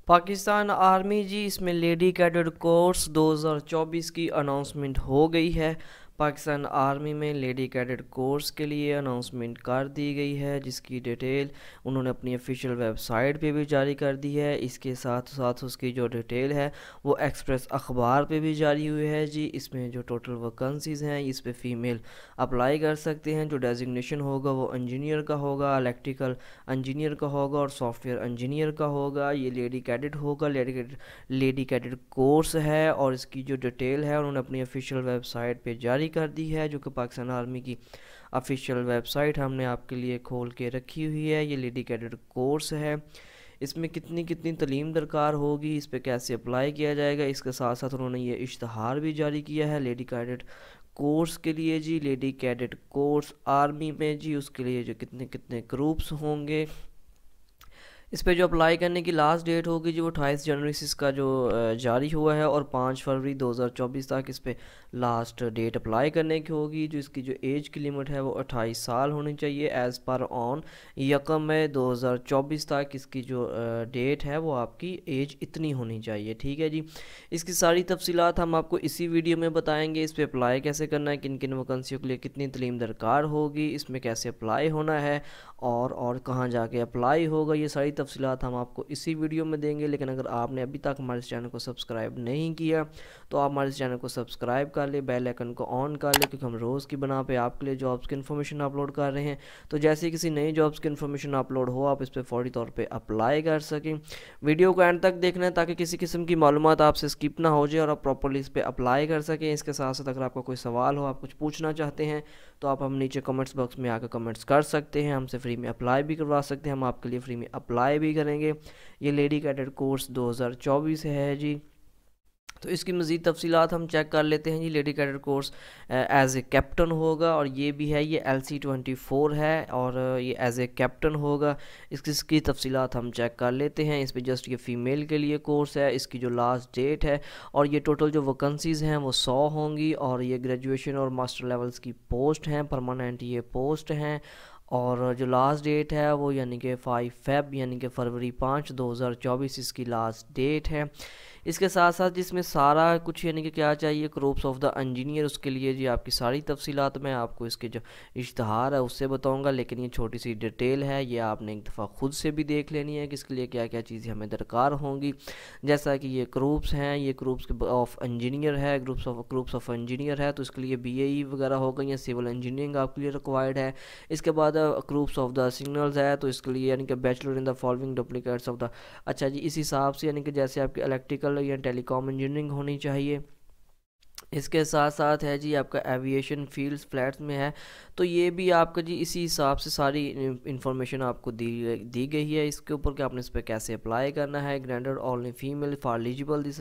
Pakistan army जी इसमें lady cadet course 2024 की announcement हो गई है। पाकिस्तान आर्मी में लेडी कैडेट कोर्स के लिए अनाउंसमेंट कर दी गई है, जिसकी डिटेल उन्होंने अपनी ऑफिशियल वेबसाइट पे भी जारी कर दी है। इसके साथ साथ उसकी जो डिटेल है वो एक्सप्रेस अखबार पे भी जारी हुई है जी। इसमें जो टोटल वैकेंसीज़ हैं इस पे फ़ीमेल अप्लाई कर सकते हैं। जो डेजिग्नेशन होगा वो इंजीनियर का होगा, इलेक्ट्रिकल इंजीनियर का होगा और सॉफ्टवेयर इंजीनियर का होगा। ये लेडी कैडेट होगा, लेडी कैडेट कोर्स है और इसकी जो डिटेल है उन्होंने अपनी ऑफिशियल वेबसाइट पे जारी कर दी है, जो कि पाकिस्तान आर्मी की ऑफिशियल वेबसाइट हमने आपके लिए खोल के रखी हुई है। ये लेडी कैडेट कोर्स है। इसमें कितनी कितनी तालीम दरकार होगी, इस पे कैसे अप्लाई किया जाएगा, इसके साथ साथ उन्होंने ये इश्तहार भी जारी किया है लेडी कैडेट कोर्स के लिए जी। लेडी कैडेट कोर्स आर्मी में जी, उसके लिए जो कितने कितने ग्रुप्स होंगे, इस पे जो अप्लाई करने की लास्ट डेट होगी जो 28 जनवरी से इसका जो जारी हुआ है और 5 फरवरी 2024 तक इस पे लास्ट डेट अप्लाई करने की होगी। जो इसकी जो एज की लिमिट है वो 28 साल होनी चाहिए एज़ पर ऑन 1 मई 2024 तक इसकी जो डेट है वो आपकी एज इतनी होनी चाहिए। ठीक है जी। इसकी सारी तफसीलात हम आपको इसी वीडियो में बताएंगे। इस पर अप्लाई कैसे करना है, किन किन वैकेंसियों के लिए कितनी तालीम दरकार होगी, इसमें कैसे अप्लाई होना है और कहाँ जाके अप्लाई होगा, ये सारी तफसीलात हम आपको इसी वीडियो में देंगे। लेकिन अगर आपने अभी तक हमारे इस चैनल को सब्सक्राइब नहीं किया तो आप हमारे इस चैनल को सब्सक्राइब कर ले, बेल आइकन को ऑन कर ले, क्योंकि हम रोज़ की बना पे आपके लिए जॉब्स की इन्फॉर्मेशन अपलोड कर रहे हैं। तो जैसे ही किसी नई जॉब्स की इन्फॉर्मेशन अपलोड हो आप इस पर फौरी तौर पर अप्लाई कर सकें। वीडियो को एंड तक देखना है ताकि किसी किस्म की मालूमात आपसे स्किप ना हो जाए और आप प्रॉपर्ली इस पर अप्लाई कर सकें। इसके साथ साथ अगर आपका कोई सवाल हो, आप कुछ पूछना चाहते हैं तो आप हम नीचे कमेंट्स बॉक्स में आकर कमेंट्स कर सकते हैं। हमसे फ्री में अप्लाई भी करवा सकते हैं, हम आपके लिए फ्री में अप्लाई भी करेंगे। ये लेडी कैडेट कोर्स 2024 है जी। तो इसकी मज़ीद तफसीलात हम चेक कर लेते हैं जी। Lady cadet course as a captain होगा और ये भी है, ये LC24 है और ये एज ए कैप्टन होगा। इसकी तफसीलात हम चेक कर लेते हैं। इस पर जस्ट ये फ़ीमेल के लिए कोर्स है। इसकी जो लास्ट डेट है और ये टोटल जो वैकेंसीज़ हैं वो 100 होंगी और ये ग्रेजुएशन और मास्टर लेवल्स की पोस्ट हैं, परमानेंट ये पोस्ट हैं। और जो लास्ट डेट है वो यानी कि 5 फेब यानी कि फरवरी 5 2024 इसकी लास्ट डेट है। इसके साथ साथ जिसमें सारा कुछ यानी कि क्या चाहिए, ग्रुप्स ऑफ द इंजीनियर, उसके लिए जी आपकी सारी तफसीलात मैं आपको इसके जो इश्तहार है उससे बताऊंगा। लेकिन ये छोटी सी डिटेल है, ये आपने एक दफ़ा ख़ुद से भी देख लेनी है कि इसके लिए क्या क्या चीज़ें हमें दरकार होंगी। जैसा कि ये ग्रुप्स हैं, ये ग्रुप्स ऑफ इंजीनियर है, ग्रुप्स ऑफ इंजीनियर है, तो इसके लिए BAE वगैरह होगा या सिविल इंजीनियरिंग आपके लिए रिक्वायर्ड है। इसके बाद ग्रुप्स ऑफ द सिग्नल्स है, तो इसके लिए यानी कि bachelor in the following duplicates of the, अच्छा जी, इस हिसाब से यानी कि जैसे आपकी इलेक्ट्रिकल या टेलीकॉम इंजीनियरिंग होनी चाहिए। इसके साथ साथ है जी आपका एविएशन फील्ड्स फ्लैट्स में है, तो ये भी आपका जी इसी हिसाब से सारी इन्फॉर्मेशन आपको दी गई है इसके ऊपर कि आपने इस पर कैसे अप्लाई करना है। Granted only female for eligible this,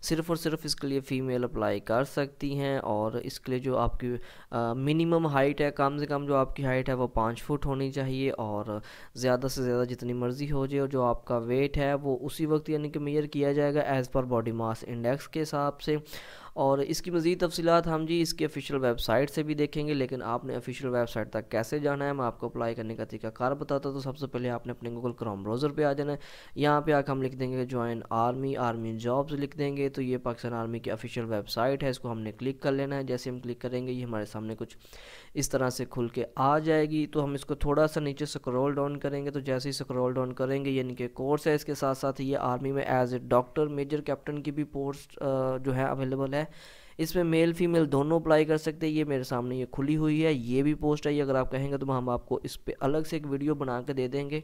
सिर्फ और सिर्फ इसके लिए फ़ीमेल अप्लाई कर सकती हैं। और इसके लिए जो आपकी मिनिमम हाइट है, कम से कम जो आपकी हाइट है वो 5 फुट होनी चाहिए और ज़्यादा से ज़्यादा जितनी मर्ज़ी हो जाए। और जो आपका वेट है वो उसी वक्त यानी कि मेजर किया जाएगा as per body mass index के हिसाब से। और इसकी मज़ीद तफसीलात हम जी इसकी ऑफिशियल वेबसाइट से भी देखेंगे। लेकिन आपने ऑफिशियल वेबसाइट तक कैसे जाना है मैं आपको अप्लाई करने का तरीकाकार बताता हूँ। तो सबसे पहले आपने अपने गूगल क्रोम ब्राउज़र पे आ जाना है। यहाँ पे आकर हम लिख देंगे ज्वाइन आर्मी जॉब्स लिख देंगे, तो ये पाकिस्तान आर्मी की ऑफिशियल वेबसाइट है, इसको हमने क्लिक कर लेना है। जैसे हम क्लिक करेंगे ये हमारे सामने कुछ इस तरह से खुल के आ जाएगी। तो हम इसको थोड़ा सा नीचे स्क्रॉल डाउन करेंगे, तो जैसे ही स्क्रॉल डाउन करेंगे यानी कि कोर्स है, इसके साथ साथ ये आर्मी में as a doctor major captain की भी पोस्ट जो है अवेलेबल है। इसमें मेल फीमेल दोनों अप्लाई कर सकते हैं। ये मेरे सामने ये खुली हुई है, ये भी पोस्ट है। ये अगर आप कहेंगे तो हम आपको इस पर अलग से एक वीडियो बना के दे देंगे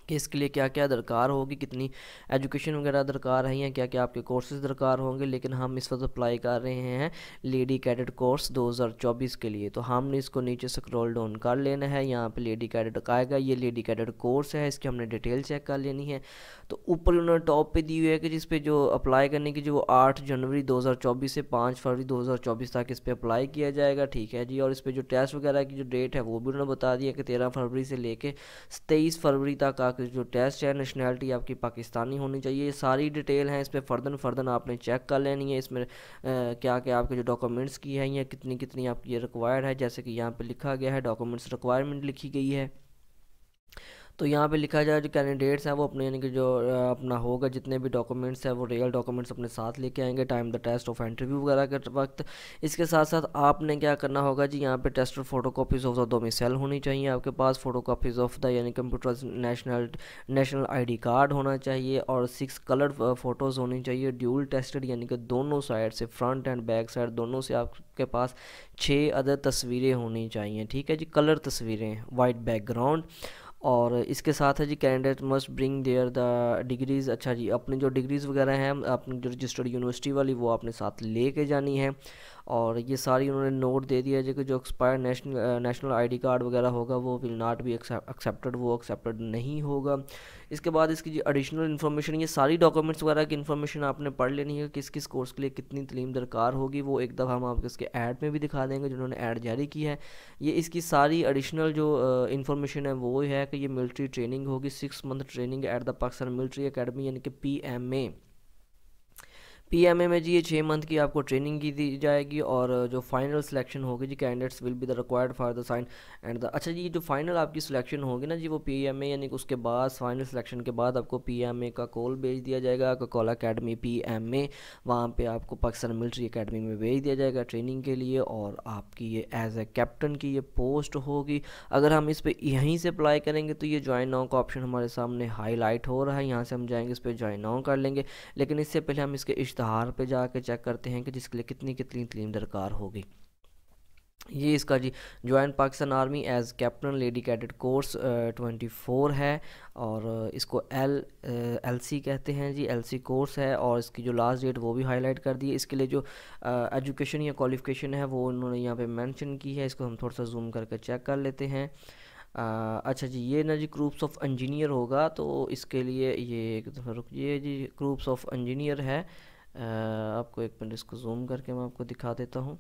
कि इसके लिए क्या क्या दरकार होगी, कितनी एजुकेशन वगैरह दरकार है या क्या क्या आपके कोर्सेज दरकार होंगे। लेकिन हम इस वक्त अप्लाई कर रहे हैं लेडी कैडेट कोर्स 2024 के लिए। तो हमने इसको नीचे स्क्रॉल डाउन कर लेना है, यहाँ पे लेडी कैडेट आएगा, ये लेडी कैडेट कोर्स है, इसकी हमने डिटेल चेक कर लेनी है। तो ऊपर उन्होंने टॉप पे दी हुई है कि जिस पे जो अप्लाई करने की जो 8 जनवरी 2024 से 5 फरवरी 2024 तक इस पर अप्लाई किया जाएगा। ठीक है जी। और इस पर जो टेस्ट वगैरह की जो डेट है वो भी उन्होंने बता दिया कि 13 फरवरी से लेके 23 फरवरी तक जो टेस्ट है, नेशनैलिटी आपकी पाकिस्तानी होनी चाहिए। ये सारी डिटेल है, इस पर फ़र्दन आपने चेक कर लेनी है। इसमें क्या क्या आपके जो डॉक्यूमेंट्स की है या कितनी कितनी आपकी ये रिक्वायर्ड है, जैसे कि यहाँ पे लिखा गया है डॉक्यूमेंट्स रिक्वायरमेंट लिखी गई है। तो यहाँ पे लिखा जाए जो कैंडिडेट्स हैं वो अपने यानी कि जो अपना होगा जितने भी डॉक्यूमेंट्स हैं वो रियल डॉक्यूमेंट्स अपने साथ लेके आएंगे time the test of interview वगैरह के वक्त। इसके साथ साथ आपने क्या करना होगा जी, यहाँ पे tester photo copies of the domicile होनी चाहिए आपके पास, फोटो कॉपीज़ ऑफ द यानी कंप्यूटर नेशनल आईडी कार्ड होना चाहिए, और 6 कलर्ड फ़ोटोज़ होनी चाहिए ड्यूल टेस्टेड, यानी कि दोनों साइड से फ्रंट एंड बैक साइड दोनों से आपके पास 6 अदर तस्वीरें होनी चाहिए, ठीक है जी, कलर तस्वीरें, वाइट बैकग्राउंड। और इसके साथ है जी candidate must bring their the degrees. अच्छा जी, अपनी जो डिग्रीज़ वगैरह हैं अपनी जो रजिस्टर्ड यूनिवर्सिटी वाली वो आपने साथ लेके जानी है। और ये सारी उन्होंने नोट दे दिया है कि जो एक्सपायर नेशनल आईडी कार्ड वगैरह होगा वो विल नॉट बी एक्सेप्टेड, वो एक्सेप्टेड नहीं होगा। इसके बाद इसकी जो एडिशनल इन्फॉर्मेशन, ये सारी डॉक्यूमेंट्स वगैरह की इन्फॉर्मेशन आपने पढ़ लेनी है, किस किस कोर्स के लिए कितनी तलीम दरकार होगी, वो एक दफ़ा हम आपको इसके ऐड में भी दिखा देंगे जिन्होंने ऐड जारी की है। ये इसकी सारी एडिशनल जो इन्फॉर्मेशन है वो है कि ये मिलिट्री ट्रेनिंग होगी, 6 month training at the Pakistan military academy, यानी कि पीएमए में जी ये 6 मंथ की आपको ट्रेनिंग की दी जाएगी। और जो फाइनल सिलेक्शन होगी जी, candidates will be the required for the sign and the. अच्छा जी, जो फाइनल आपकी सिलेक्शन होगी ना जी वो पीएमए, यानी कि उसके बाद फाइनल सिलेक्शन के बाद आपको पीएमए का कॉल भेज दिया जाएगा, कोका-कोला अकेडमी पीएमए, वहाँ पे आपको पाकिस्तान मिलिट्री अकेडमी में भेज दिया जाएगा ट्रेनिंग के लिए, और आपकी ये एज ए कैप्टन की ये पोस्ट होगी। अगर हम इस पर यहीं से अप्लाई करेंगे तो ये ज्वाइन नाउ का ऑप्शन हमारे सामने हाईलाइट हो रहा है, यहाँ से हम जाएंगे इस पर ज्वाइन नाउ कर लेंगे। लेकिन इससे पहले हम इसके इश्तहार पे जाके चेक करते हैं कि जिसके लिए कितनी कितनी तलीम दरकार होगी। ये इसका जी join Pakistan army as captain lady cadet course 24 है, और इसको एलसी कहते हैं जी, एलसी कोर्स है। और इसकी जो लास्ट डेट वो भी हाईलाइट कर दी है। इसके लिए जो एजुकेशन या क्वालिफिकेशन है वो उन्होंने यहाँ पे मेंशन की है, इसको हम थोड़ा सा जूम करके चेक कर लेते हैं। अच्छा जी, ये ना जी ग्रुप्स ऑफ इंजीनियर होगा, तो इसके लिए ये एक दफ़ा रुकिए जी, ग्रुप्स ऑफ इंजीनियर है। आपको एक मिनट इसको जूम करके मैं आपको दिखा देता हूँ।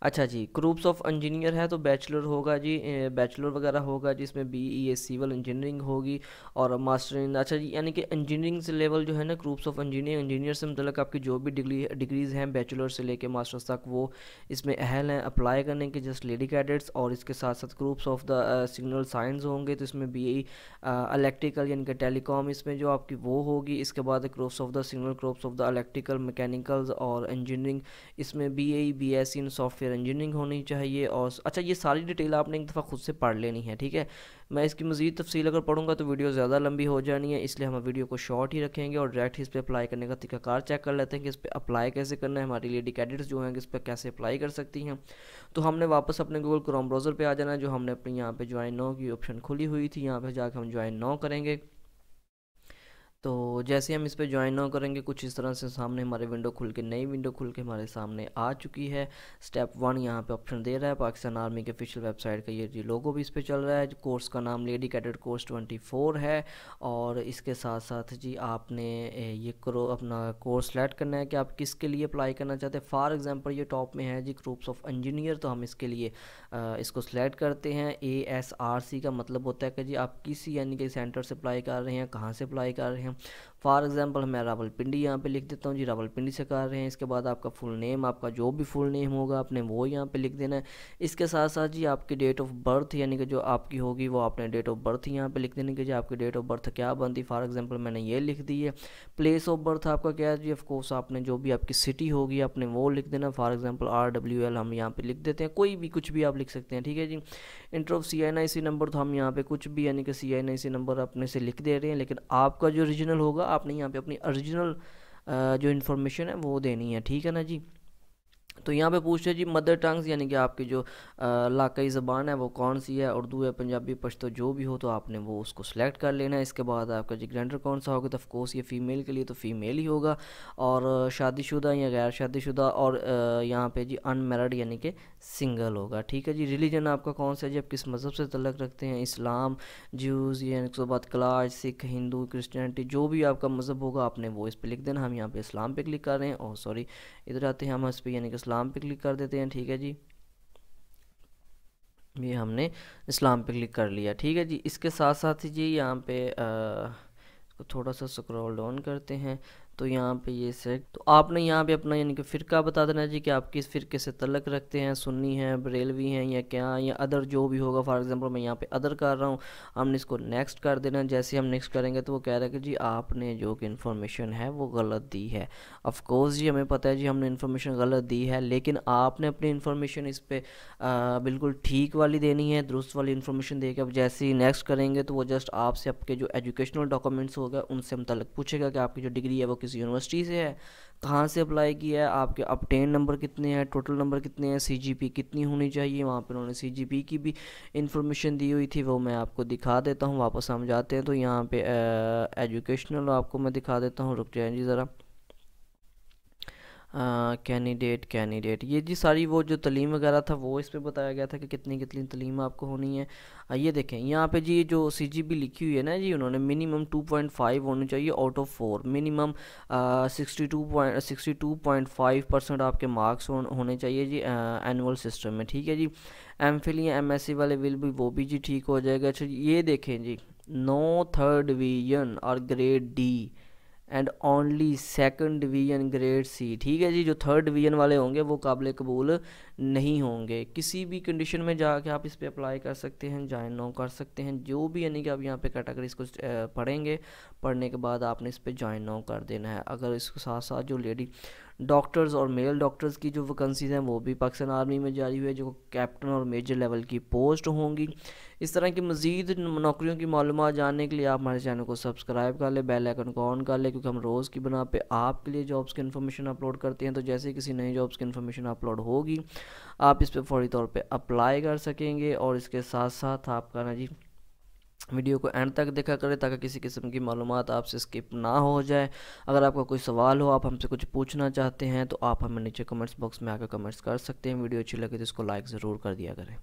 अच्छा जी, ग्रुप्स ऑफ इंजीनियर है तो बैचलर होगा जी, बैचलर वगैरह होगा जिसमें बीईए सिविल इंजीनियरिंग होगी, और मास्टर इन। अच्छा जी, यानी कि इंजीनियरिंग से लेवल जो है ना, ग्रुप्स ऑफ इंजीनियर से मतलब आपकी जो भी डिग्रीज़ हैं बैचलर से लेके मास्टर्स तक वो इसमें अहल हैं अप्लाई करने के, जस्ट लेडी कैडेट्स। और इसके साथ साथ groups of the signal science होंगे, तो इसमें बीई इलेक्ट्रिकल यानी कि टेलीकॉम इसमें जो आपकी वो होगी। इसके बाद groups of the signal, groups of the electrical mechanicals और इंजीनियरिंग, इसमें BA BSc in software engineering होनी चाहिए। और अच्छा, ये सारी डिटेल आपने एक दफ़ा खुद से पढ़ लेनी है, ठीक है। मैं इसकी मज़ीद तफसील अगर पढ़ूंगा तो वीडियो ज़्यादा लंबी हो जानी है, इसलिए हम वीडियो को शॉर्ट ही रखेंगे और डायरेक्ट इस पर अप्लाई करने का तरीकाकार चेक कर लेते हैं कि इस पर अप्लाई कैसे करना है। हमारी लेडी कैडेट्स जो हैं इस पर कैसे अप्लाई कर सकती हैं। तो हमने वापस अपने गूगल क्रोम ब्राउज़र पर आ जाना है, जो हमने अपनी यहाँ पर ज्वाइन नाउ की ऑप्शन खुली हुई थी, यहाँ पर जाकर हम ज्वाइन नाउ करेंगे। तो जैसे हम इस पर ज्वाइन नाउ करेंगे कुछ इस तरह से सामने हमारे विंडो खुल के, नई विंडो खुल के हमारे सामने आ चुकी है। स्टेप 1 यहाँ पे ऑप्शन दे रहा है, पाकिस्तान आर्मी के ऑफिशियल वेबसाइट का ये जी लोगो भी इस पर चल रहा है। कोर्स का नाम लेडी कैडेट कोर्स 24 है। और इसके साथ साथ जी आपने ये करो अपना कोर्स सेलेक्ट करना है कि आप किसके लिए अप्लाई करना चाहते हैं। फॉर एग्जाम्पल ये टॉप में है जी ग्रुप्स ऑफ इंजीनियर, तो हम इसके लिए इसको सेलेक्ट करते हैं। ASRC का मतलब होता है कि जी आप किसी यानी कि सेंटर से अप्लाई कर रहे हैं, कहाँ से अप्लाई कर रहे हैं। फॉर एग्जांपल मैं रावलपिंडी यहाँ पे लिख देता हूँ जी, रावलपिंडी से कर रहे हैं। इसके बाद आपका फुल नेम, आपका जो भी फुल नेम होगा आपने वो यहाँ पे लिख देना है। इसके साथ साथ जी आपकी डेट ऑफ बर्थ यानी कि जो आपकी होगी वो आपने डेट ऑफ बर्थ यहाँ पे लिख देनी कि जी आपकी डेट ऑफ बर्थ क्या बनती। फॉर एग्जांपल मैंने ये लिख दी है। प्लेस ऑफ बर्थ आपका क्या है जी, ऑफकोर्स आपने जो भी आपकी सिटी होगी आपने वो लिख देना। फॉर एग्जाम्पल RWL हम यहाँ पर लिख देते हैं, कोई भी कुछ भी आप लिख सकते हैं, ठीक है जी। इंटर ऑफ CNIC नंबर, तो हम यहाँ पे कुछ भी यानी कि CNIC नंबर अपने से लिख दे रहे हैं, लेकिन आपका जो ओरिजिनल होगा आपने यहाँ पे अपनी ओरिजिनल जो इन्फॉर्मेशन है वो देनी है, ठीक है ना जी। तो यहाँ पे पूछते हैं जी मदर टंग्स यानी कि आपकी जो इलाकाई ज़बान है वो कौन सी है, उर्दू है, पंजाबी, पश्तो जो भी हो, तो आपने वो उसको सेलेक्ट कर लेना है। इसके बाद आपका जी जेंडर कौन सा होगा, तो ऑफकोर्स ये फ़ीमेल के लिए तो फ़ीमेल ही होगा। और शादीशुदा या गैर शादीशुदा, और यहाँ पे जी अनमैरिड यानी कि सिंगल होगा, ठीक है जी। रिलीजन आपका कौन सा है जी, आप किस मज़हब से तल्लुक़ रखते हैं, इस्लाम, ज्यूज़, यानी उसके बाद क्लास, सिख, हिंदू, क्रिश्चियनिटी, जो भी आपका मज़हब होगा आपने वो इस पर लिख देना। हम यहाँ पे इस्लाम पे क्लिक कर रहे हैं, और सॉरी इधर आते हैं हम इस पर यानी कि इस्लाम पे क्लिक कर देते हैं, ठीक है जी। ये हमने इस्लाम पे क्लिक कर लिया, ठीक है जी। इसके साथ साथ ही जी यहाँ पे थोड़ा सा स्क्रॉल डाउन करते हैं, तो यहाँ पे ये सेट, तो आपने यहाँ पे अपना यानी कि फ़िरका बता देना जी कि आप किस फ़िरके से तल्लक रखते हैं, सुन्नी हैं, बरेलवी हैं या क्या, या अदर जो भी होगा। फॉर एग्जांपल मैं यहाँ पे अदर कर रहा हूँ, हमने इसको नेक्स्ट कर देना। जैसे हम नेक्स्ट करेंगे तो वो कह रहा है कि जी आपने जो कि इन्फॉर्मेशन है वो गलत दी है। ऑफ कोर्स जी हमें पता है जी हमने इन्फॉर्मेशन गलत दी है, लेकिन आपने अपनी इन्फॉर्मेशन इस पर बिल्कुल ठीक वाली देनी है, दुरुस्त वाली इन्फॉर्मेशन दे के। अब जैसे ही नेक्स्ट करेंगे तो वो जस्ट आपसे आपके जो एजुकेशनल डॉक्यूमेंट्स होगा उनसे मुतल्लिक़ पूछेगा कि आपकी जो डिग्री है वो किस यूनिवर्सिटी से है, कहाँ से अप्लाई किया है, आपके अपटेन नंबर कितने हैं, टोटल नंबर कितने हैं, सीजीपी कितनी होनी चाहिए। वहाँ पर उन्होंने सीजीपी की भी इंफॉर्मेशन दी हुई थी, वो मैं आपको दिखा देता हूँ। वापस हम जाते हैं तो यहाँ पे एजुकेशनल आपको मैं दिखा देता हूँ, रुक जाए जी ज़रा। कैंडिडेट ये जी सारी वो जो तलीम वगैरह था वो इस पे बताया गया था कि कितनी कितनी तलीम आपको होनी है। ये देखें यहाँ पे जी जो सीजीपी लिखी हुई है ना जी, उन्होंने मिनिमम 2.5 होनी चाहिए आउट ऑफ 4, मिनिमम 62.5% आपके मार्क्स होने चाहिए जी एनुअल सिस्टम में, ठीक है जी। एमफिल या एमएससी वाले विल भी वो भी जी ठीक हो जाएगा। अच्छा ये देखें जी, नो थर्ड डिवीजन और grade D and only second division grade C, ठीक है जी। जो थर्ड डिवीज़न वाले होंगे वो काबिल कबूल नहीं होंगे। किसी भी कंडीशन में जाके आप इस पे अप्लाई कर सकते हैं, जॉइन नो कर सकते हैं, जो भी यानी कि आप यहाँ पे कैटेगरीज को पढ़ेंगे, पढ़ने के बाद आपने इस पे जॉइन नो कर देना है। अगर इसके साथ साथ जो लेडी डॉक्टर्स और मेल डॉक्टर्स की जो वैकेंसीज़ हैं वो भी पाकिस्तान आर्मी में जारी हुई है, जो कैप्टन और मेजर लेवल की पोस्ट होंगी। इस तरह की मज़ीद नौकरियों की मालूमात जानने के लिए आप हमारे चैनल को सब्सक्राइब कर ले, बेल आइकन को ऑन कर ले, क्योंकि हम रोज़ की बना पे आपके लिए जॉब्स की इन्फॉर्मेशन अपलोड करते हैं। तो जैसे ही किसी नई जॉब्स की इन्फॉर्मेशन अपलोड होगी आप इस पर फौरी तौर पे अप्लाई कर सकेंगे। और इसके साथ साथ आपका ना जी वीडियो को एंड तक देखा करें ताकि किसी किस्म की मालूमात आपसे स्किप ना हो जाए। अगर आपका कोई सवाल हो, आप हमसे कुछ पूछना चाहते हैं, तो आप हमें नीचे कमेंट्स बॉक्स में आकर कमेंट्स कर सकते हैं। वीडियो अच्छी लगे तो इसको लाइक ज़रूर कर दिया करें।